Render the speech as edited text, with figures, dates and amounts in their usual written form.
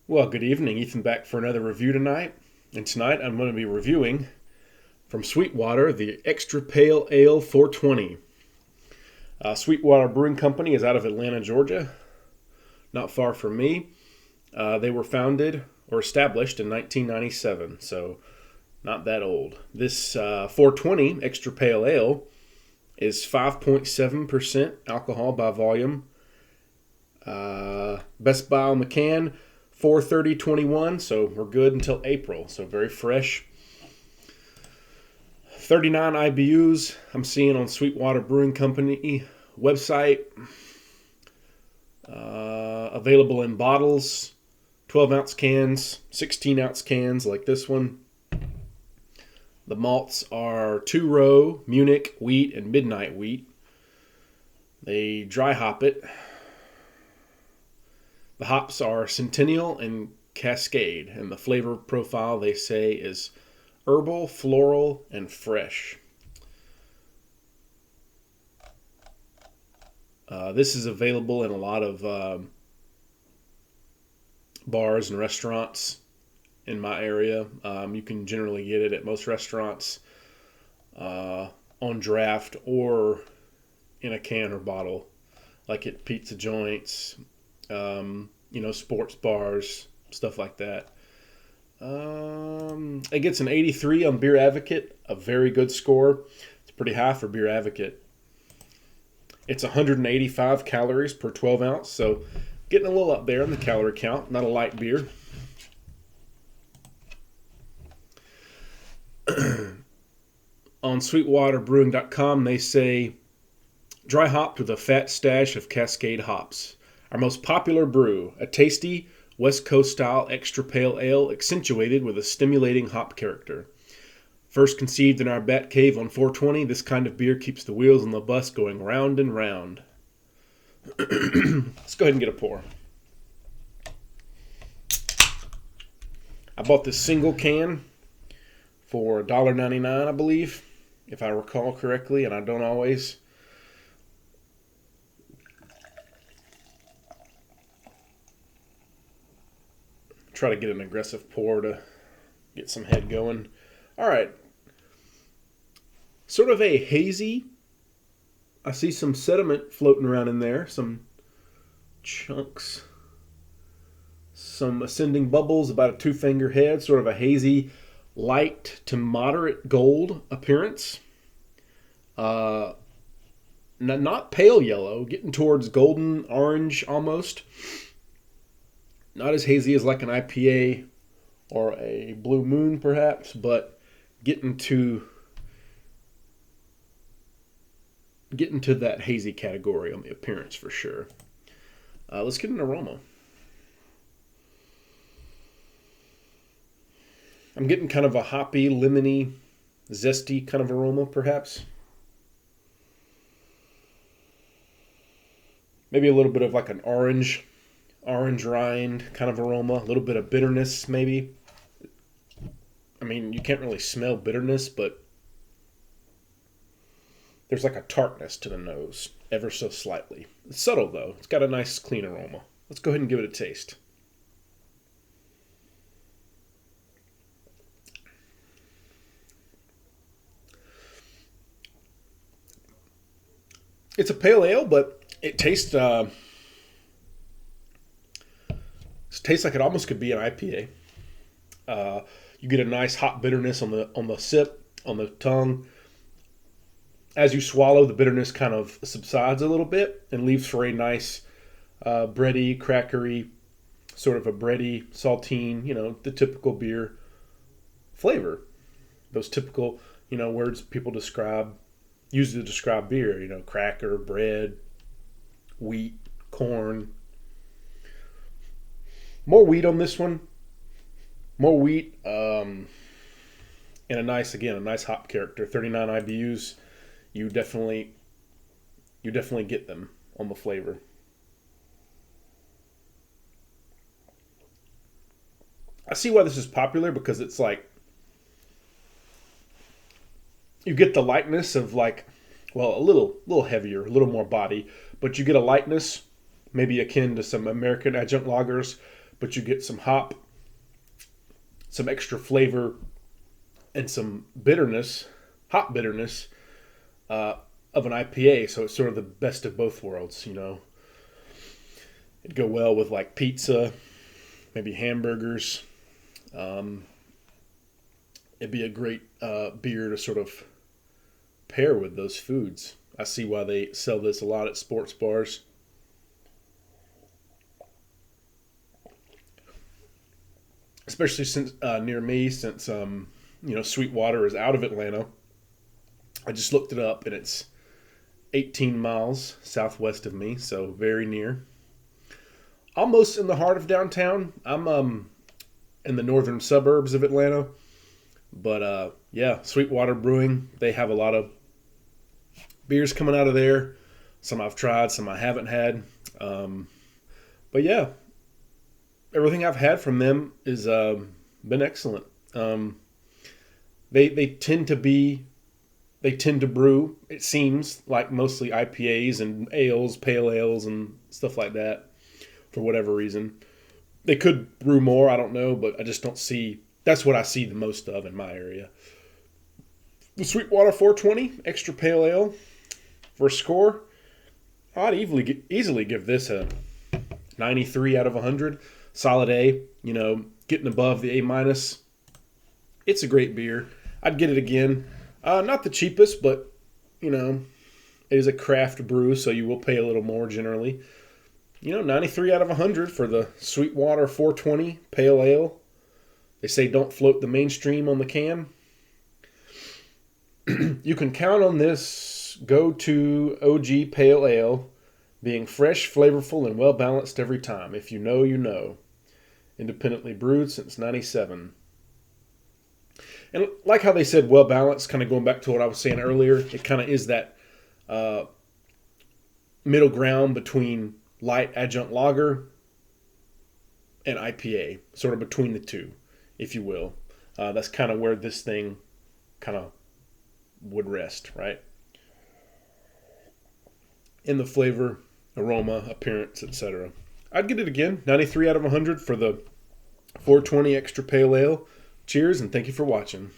Well, good evening. Ethan back for another review tonight. And tonight I'm going to be reviewing from Sweetwater the Extra Pale Ale 420. Sweetwater Brewing Company is out of Atlanta, Georgia, not far from me. They were founded or established in 1997, so not that old. This 420 Extra Pale Ale is 5.7% alcohol by volume. Best buy on the can, 4/30/21, so we're good until April, so very fresh. 39 IBUs I'm seeing on Sweetwater Brewing Company website. Available in bottles, 12-ounce cans, 16-ounce cans like this one. The malts are two-row, Munich wheat, and midnight wheat. They dry hop it. The hops are Centennial and Cascade, and the flavor profile they say is herbal, floral, and fresh. This is available in a lot of bars and restaurants in my area. You can generally get it at most restaurants on draft or in a can or bottle, like at pizza joints, sports bars, stuff like that. It gets an 83 on Beer Advocate, a very good score. It's pretty high for Beer Advocate. It's 185 calories per 12 ounce, so getting a little up there in the calorie count. Not a light beer. On sweetwaterbrewing.com, they say, dry hopped with a fat stash of Cascade hops. Our most popular brew, a tasty West Coast style extra pale ale accentuated with a stimulating hop character. First conceived in our bat cave on 420, this kind of beer keeps the wheels on the bus going round and round. Let's go ahead and get a pour. I bought this single can for $1.99, I believe, if I recall correctly, and I don't always. Try to get an aggressive pour to get some head going. All right. Sort of a hazy. I see some sediment floating around in there. Some chunks. Some ascending bubbles, about a two-finger head. Sort of a hazy, light to moderate gold appearance. Not pale yellow. Getting towards golden orange almost. Not as hazy as like an IPA or a Blue Moon perhaps, but getting to that hazy category on the appearance for sure. Let's get an aroma. I'm getting kind of a hoppy, lemony, zesty kind of aroma perhaps. Maybe a little bit of like an orange rind kind of aroma, a little bit of bitterness maybe. I mean, you can't really smell bitterness, but there's like a tartness to the nose, ever so slightly. It's subtle though. It's got a nice clean aroma. Let's go ahead and give it a taste. It's a pale ale, but it tastes like it almost could be an IPA. You get a nice hot bitterness on the sip, on the tongue. As you swallow, the bitterness kind of subsides a little bit and leaves for a nice bready, crackery, sort of a bready, saltine, the typical beer flavor. Those typical, words people use to describe beer, cracker, bread, wheat, corn. More wheat on this one. More wheat, and a nice hop character. 39 IBUs. You definitely get them on the flavor. I see why this is popular because it's like you get the lightness of a little heavier, a little more body, but you get a lightness maybe akin to some American adjunct lagers, but you get some hop, some extra flavor, and some bitterness, hop bitterness, of an IPA. So it's sort of the best of both worlds, you know. It'd go well with like pizza, maybe hamburgers. It'd be a great beer to sort of pair with those foods. I see why they sell this a lot at sports bars. Especially since near me, since Sweetwater is out of Atlanta. I just looked it up, and it's 18 miles southwest of me, so very near. Almost in the heart of downtown. I'm in the northern suburbs of Atlanta. But yeah, Sweetwater Brewing, they have a lot of beers coming out of there. Some I've tried, some I haven't had. But yeah, everything I've had from them is been excellent. They tend to brew, it seems, like mostly IPAs and ales, pale ales, and stuff like that for whatever reason. They could brew more, I don't know, but I just don't see. That's what I see the most of in my area. The Sweetwater 420 Extra Pale Ale for a score, I'd easily give this a 93 out of 100. Solid A, getting above the A-. It's a great beer. I'd get it again. Not the cheapest, but, it is a craft brew, so you will pay a little more generally. 93 out of 100 for the Sweetwater 420 Pale Ale. They say don't float the mainstream on the can. You can count on this go-to OG Pale Ale being fresh, flavorful, and well-balanced every time. If you know, you know. Independently brewed since 97. And like how they said well-balanced, kind of going back to what I was saying earlier, it kind of is that middle ground between light adjunct lager and IPA, sort of between the two, if you will. That's kind of where this thing kind of would rest, right? In the flavor, aroma, appearance, etc. I'd get it again, 93 out of 100 for the 420 Extra Pale Ale. Cheers, and thank you for watching.